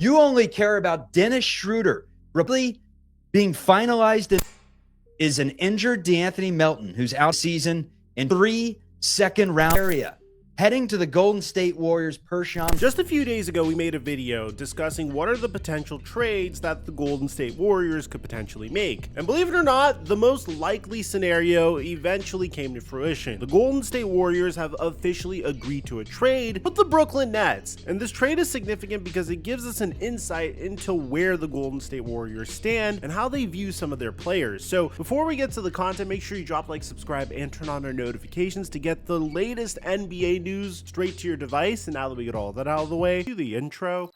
You only care about Dennis Schroeder. Ripley being finalized is an injured DeAnthony Melton, who's out season in 3 second-round area. Heading to the Golden State Warriors, Pershon. Just a few days ago, we made a video discussing what are the potential trades that the Golden State Warriors could potentially make. And believe it or not, the most likely scenario eventually came to fruition. The Golden State Warriors have officially agreed to a trade with the Brooklyn Nets. And this trade is significant because it gives us an insight into where the Golden State Warriors stand and how they view some of their players. So before we get to the content, make sure you drop like, subscribe, and turn on our notifications to get the latest NBA news straight to your device. And now that we get all that out of the way, do the intro.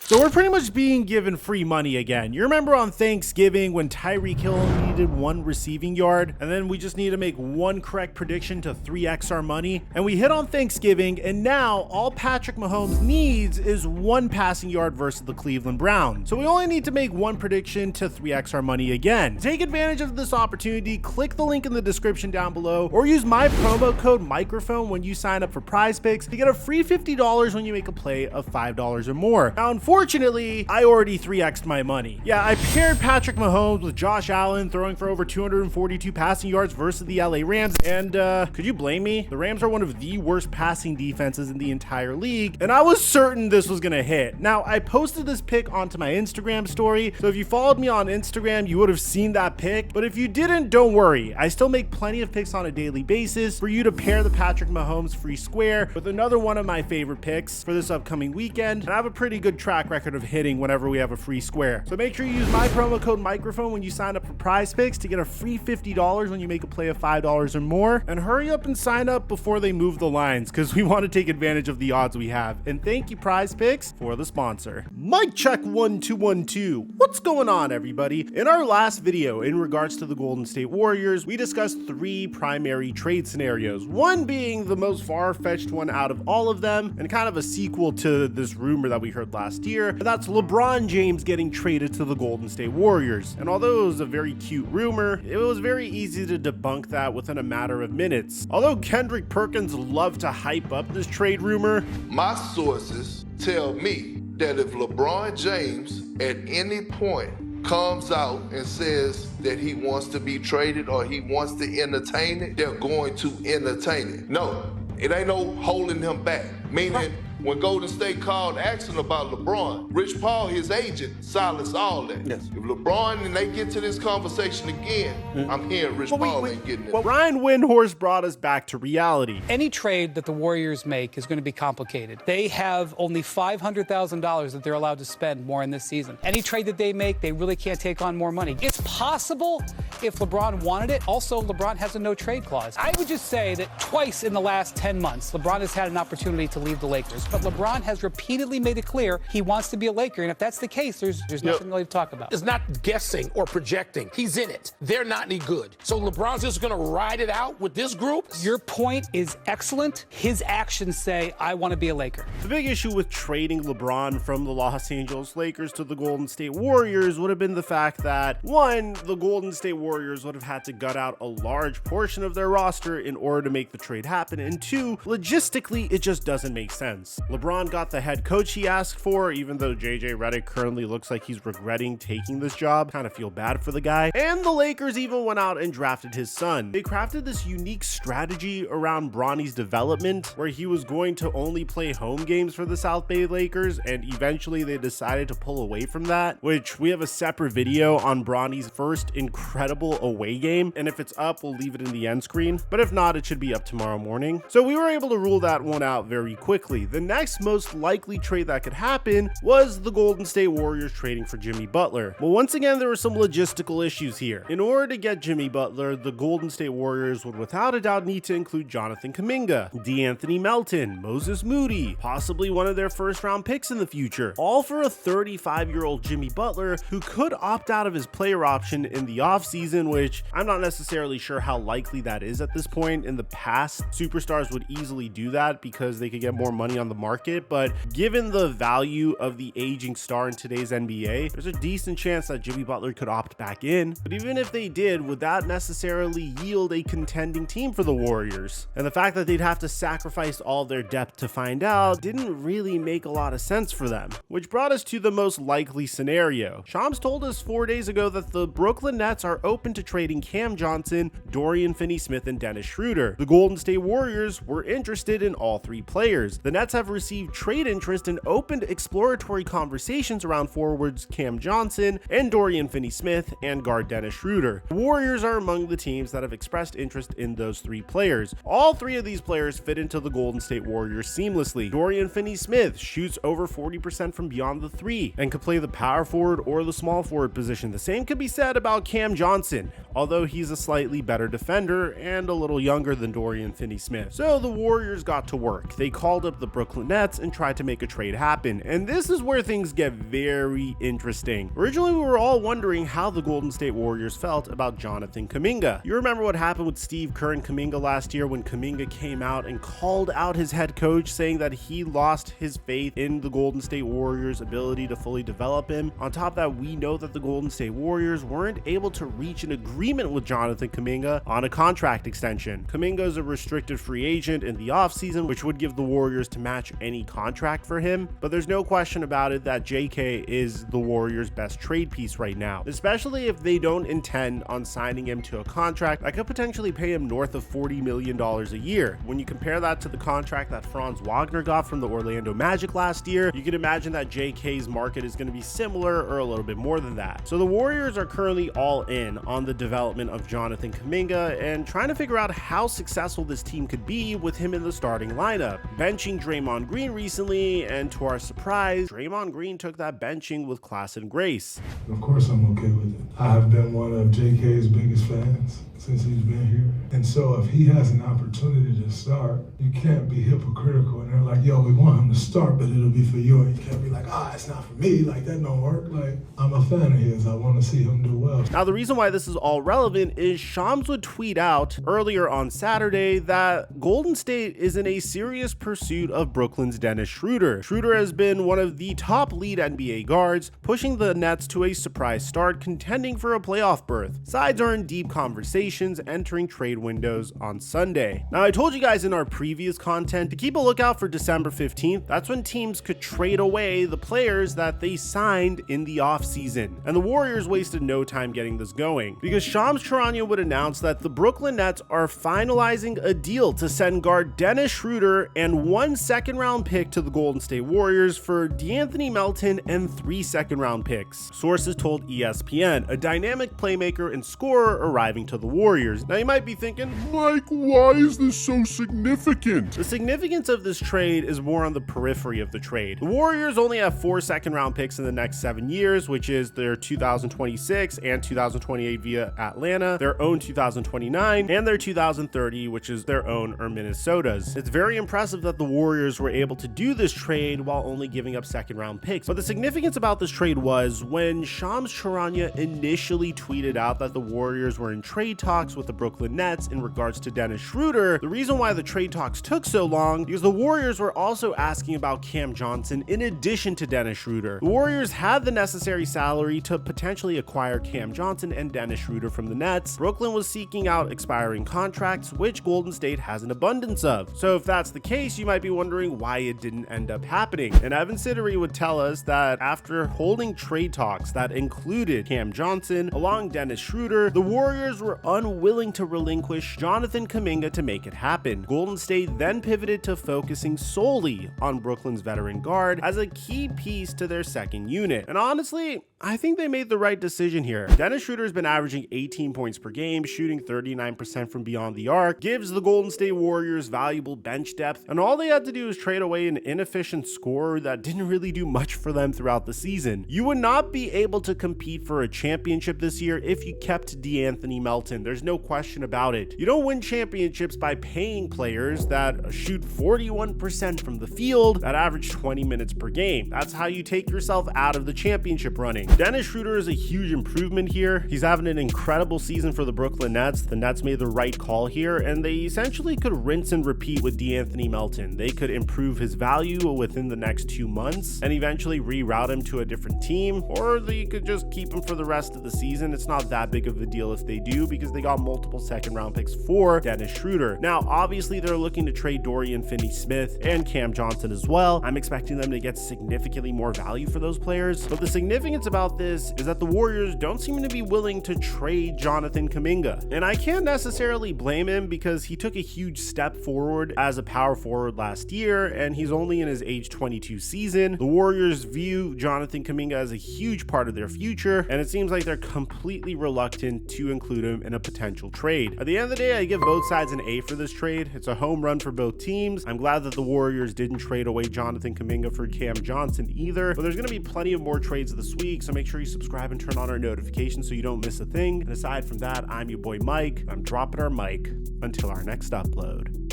So we're pretty much being given free money again. You remember on Thanksgiving when Tyreek Hill needed 1 receiving yard, and then we just need to make 1 correct prediction to 3x our money, and we hit on Thanksgiving, and now all Patrick Mahomes needs is 1 passing yard versus the Cleveland Browns. So we only need to make 1 prediction to 3x our money again. To take advantage of this opportunity, click the link in the description down below, or use my promo code microphone when you sign up for PrizePicks to get a free $50 when you make a play of $5 or more. Now, unfortunately, I already 3x'd my money. Yeah, I paired Patrick Mahomes with Josh Allen throwing for over 242 passing yards versus the LA Rams, and could you blame me? The Rams are one of the worst passing defenses in the entire league, and I was certain this was gonna hit. Now, I posted this pick onto my Instagram story, so if you followed me on Instagram, you would have seen that pick, but if you didn't, don't worry. I still make plenty of picks on a daily basis for you to pair the Patrick Mahomes free square with another one of my favorite picks for this upcoming weekend, and I have a pretty good track record of hitting whenever we have a free square. So make sure you use my promo code microphone when you sign up for PrizePicks to get a free $50 when you make a play of $5 or more, and hurry up and sign up before they move the lines because we want to take advantage of the odds we have. And thank you, PrizePicks, for the sponsor. Mic check 1 2 1 2. What's going on, everybody? In our last video in regards to the Golden State Warriors, we discussed 3 primary trade scenarios, one being the most far-fetched one out of all of them and kind of a sequel to this rumor that we heard last year, and that's LeBron James getting traded to the Golden State Warriors. And although it was a very cute rumor, it was very easy to debunk that within a matter of minutes. Although Kendrick Perkins loved to hype up this trade rumor, my sources tell me that if LeBron James at any point comes out and says that he wants to be traded or he wants to entertain it, they're going to entertain it. No, it ain't no holding him back. Meaning, when Golden State called asking about LeBron, Rich Paul, his agent, silenced all that. Yes. If LeBron and they get to this conversation again, I'm hearing Rich Paul ain't getting it. Well, Ryan Windhorst brought us back to reality. Any trade that the Warriors make is going to be complicated. They have only $500,000 that they're allowed to spend more in this season. Any trade that they make, they really can't take on more money. It's possible if LeBron wanted it. Also, LeBron has a no-trade clause. I would just say that twice in the last 10 months, LeBron has had an opportunity to leave the Lakers. But LeBron has repeatedly made it clear he wants to be a Laker. And if that's the case, there's nothing really to talk about. It's not guessing or projecting. He's in it. They're not any good. So LeBron's just going to ride it out with this group? Your point is excellent. His actions say, I want to be a Laker. The big issue with trading LeBron from the Los Angeles Lakers to the Golden State Warriors would have been the fact that, 1, the Golden State Warriors would have had to gut out a large portion of their roster in order to make the trade happen, and 2, logistically, it just doesn't make sense. LeBron got the head coach he asked for, even though JJ Redick currently looks like he's regretting taking this job. Kind of feel bad for the guy. And the Lakers even went out and drafted his son. They crafted this unique strategy around Bronny's development where he was going to only play home games for the South Bay Lakers, and eventually they decided to pull away from that, which we have a separate video on Bronny's first incredible away game, and if it's up, we'll leave it in the end screen, but if not, it should be up tomorrow morning. So we were able to rule that one out very quickly. The next most likely trade that could happen was the Golden State Warriors trading for Jimmy Butler. But once again, there were some logistical issues here. In order to get Jimmy Butler, the Golden State Warriors would without a doubt need to include Jonathan Kuminga, DeAnthony Melton, Moses Moody, possibly one of their first round picks in the future, all for a 35-year-old Jimmy Butler who could opt out of his player option in the offseason offseason, which I'm not necessarily sure how likely that is at this point. In the past, superstars would easily do that because they could get more money on the market, but given the value of the aging star in today's NBA, there's a decent chance that Jimmy Butler could opt back in. But even if they did, would that necessarily yield a contending team for the Warriors? And the fact that they'd have to sacrifice all their depth to find out didn't really make a lot of sense for them, which brought us to the most likely scenario. Shams told us 4 days ago that the Brooklyn Nets are open to trading Cam Johnson, Dorian Finney-Smith, and Dennis Schroeder. The Golden State Warriors were interested in all three players. The Nets have received trade interest and opened exploratory conversations around forwards Cam Johnson and Dorian Finney-Smith and guard Dennis Schroeder. The Warriors are among the teams that have expressed interest in those three players. All three of these players fit into the Golden State Warriors seamlessly. Dorian Finney-Smith shoots over 40% from beyond the three and could play the power forward or the small forward position. The same could be said about Cam Johnson, although he's a slightly better defender and a little younger than Dorian Finney-Smith. So the Warriors got to work. They called up the Brooklyn Nets and tried to make a trade happen. And this is where things get very interesting. Originally, we were all wondering how the Golden State Warriors felt about Jonathan Kuminga. You remember what happened with Steve Kerr and Kuminga last year when Kuminga came out and called out his head coach, saying that he lost his faith in the Golden State Warriors' ability to fully develop him. On top of that, we know that the Golden State Warriors weren't able to reach an agreement with Jonathan Kuminga on a contract extension. Kuminga is a restricted free agent in the offseason, which would give the Warriors to match any contract for him, but there's no question about it that JK is the Warriors' best trade piece right now, especially if they don't intend on signing him to a contract that could potentially pay him north of $40 million a year. When you compare that to the contract that Franz Wagner got from the Orlando Magic last year, you can imagine that JK's market is going to be similar or a little bit more than that. So the Warriors are currently all in on the development of Jonathan Kuminga and trying to figure out how successful this team could be with him in the starting lineup. Benching Draymond Green recently, and to our surprise, Draymond Green took that benching with class and grace. Of course I'm okay with it. I have been one of JK's biggest fans since he's been here. And so if he has an opportunity to start, you can't be hypocritical and they're like, yo, we want him to start, but it'll be for you. And you can't be like, it's not for me. Like, that don't work. Like, I'm a fan of his. I want to see him do well. Now, the reason why this is all relevant is Shams would tweet out earlier on Saturday that Golden State is in a serious pursuit of Brooklyn's Dennis Schroeder. Schroeder has been one of the top lead NBA guards, pushing the Nets to a surprise start, contending for a playoff berth. Sides are in deep conversations, entering trade windows on Sunday. Now, I told you guys in our previous content to keep a lookout for December 15th. That's when teams could trade away the players that they signed in the offseason. And the Warriors wasted no time getting this going, because Shams Charania would announce that the Brooklyn Nets are finalizing a deal to send guard Dennis Schroeder and 1 second-round pick to the Golden State Warriors for DeAnthony Melton and 3 second-round picks. Sources told ESPN, a dynamic playmaker and scorer arriving to the Warriors. Now you might be thinking, Mike, why is this so significant? The significance of this trade is more on the periphery of the trade. The Warriors only have 4 second-round picks in the next 7 years, which is their 2026 and 2028 via Atlanta, their own 2029, and their 2030, which is their own or Minnesota's. It's very impressive that the Warriors were able to do this trade while only giving up second-round picks. But the significance about this trade was when Shams Charania initially tweeted out that the Warriors were in trade talks with the Brooklyn Nets in regards to Dennis Schroeder. The reason why the trade talks took so long because the Warriors were also asking about Cam Johnson in addition to Dennis Schroeder. The Warriors had the necessary salary to potentially acquire Cam Johnson and Dennis Schroeder from the Nets. Brooklyn was seeking out expiring contracts, which Golden State has an abundance of. So if that's the case, you might be wondering why it didn't end up happening. And Evan Siddery would tell us that after holding trade talks that included Cam Johnson along Dennis Schroeder, the Warriors were unwilling to relinquish Jonathan Kuminga to make it happen. Golden State then pivoted to focusing solely on Brooklyn's veteran guard as a key piece to their second unit. And honestly, I think they made the right decision here. Dennis Schroeder has been averaging 18 points per game, shooting 39% from beyond the arc, gives the Golden State Warriors valuable bench depth, and all they had to do is trade away an inefficient scorer that didn't really do much for them throughout the season. You would not be able to compete for a championship championship this year if you kept De'Anthony Melton. There's no question about it. You don't win championships by paying players that shoot 41% from the field, that average 20 minutes per game. That's how you take yourself out of the championship running. Dennis Schroder is a huge improvement here. He's having an incredible season for the Brooklyn Nets. The Nets made the right call here, and they essentially could rinse and repeat with De'Anthony Melton. They could improve his value within the next 2 months and eventually reroute him to a different team, or they could just keep him for the rest of the season. It's not that big of a deal if they do, because they got multiple second-round picks for Dennis Schroder. Now, obviously, they're looking to trade Dorian Finney-Smith and Cam Johnson as well. I'm expecting them to get significantly more value for those players, but the significance about this is that the Warriors don't seem to be willing to trade Jonathan Kuminga, and I can't necessarily blame him because he took a huge step forward as a power forward last year, and he's only in his age 22 season. The Warriors view Jonathan Kuminga as a huge part of their future, and it seems like they're completely reluctant to include him in a potential trade. At the end of the day, I give both sides an A for this trade. It's a home run for both teams. I'm glad that the Warriors didn't trade away Jonathan Kuminga for Cam Johnson either, but there's going to be plenty of more trades this week, so make sure you subscribe and turn on our notifications so you don't miss a thing. And aside from that, I'm your boy Mike. I'm dropping our mic until our next upload.